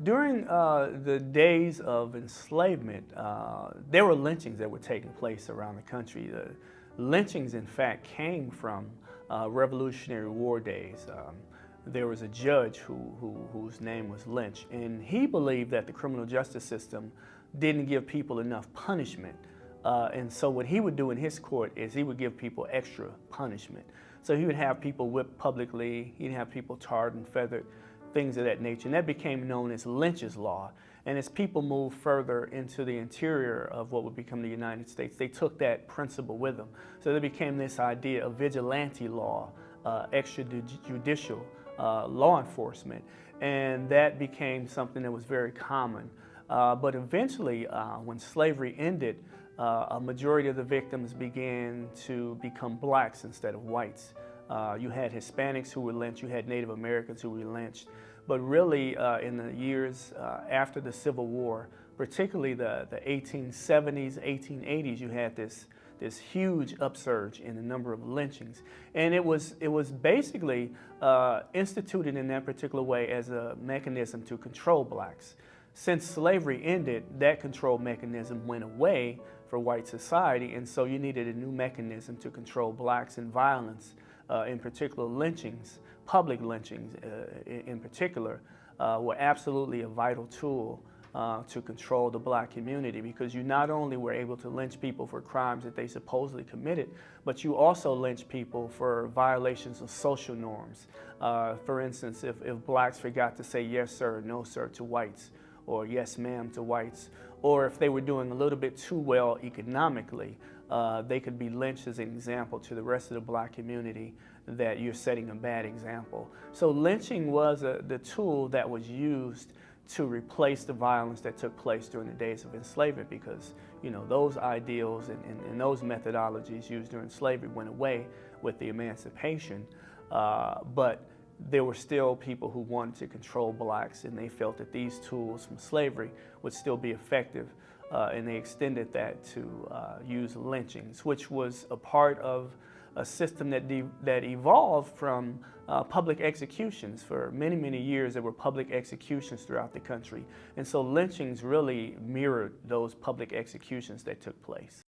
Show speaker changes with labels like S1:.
S1: During the days of enslavement, there were lynchings that were taking place around the country. The lynchings, in fact, came from Revolutionary War days. There was a judge whose name was Lynch, and he believed that the criminal justice system didn't give people enough punishment. And so what he would do in his court is he would give people extra punishment. So he would have people whipped publicly, he'd have people tarred and feathered, things of that nature. And that became known as Lynch's Law. And as people moved further into the interior of what would become the United States, they took that principle with them. So there became this idea of vigilante law, extrajudicial law enforcement. And that became something that was very common. But eventually, when slavery ended, a majority of the victims began to become blacks instead of whites. You had Hispanics who were lynched, you had Native Americans who were lynched. But really, in the years after the Civil War, particularly the 1870s, 1880s, you had this huge upsurge in the number of lynchings. And it was basically instituted in that particular way as a mechanism to control blacks. Since slavery ended, that control mechanism went away for white society, and so you needed a new mechanism to control blacks, and violence, in particular lynchings, public lynchings in particular, were absolutely a vital tool to control the black community, because you not only were able to lynch people for crimes that they supposedly committed, but you also lynched people for violations of social norms. For instance, if blacks forgot to say yes sir, no sir to whites, or yes ma'am to whites, or if they were doing a little bit too well economically, they could be lynched as an example to the rest of the black community that you're setting a bad example. So lynching was the tool that was used to replace the violence that took place during the days of enslavement, because those ideals and those methodologies used during slavery went away with the emancipation. But there were still people who wanted to control blacks, and they felt that these tools from slavery would still be effective, and they extended that to use lynchings, which was a part of a system that evolved from public executions. For many, many years, there were public executions throughout the country, and so lynchings really mirrored those public executions that took place.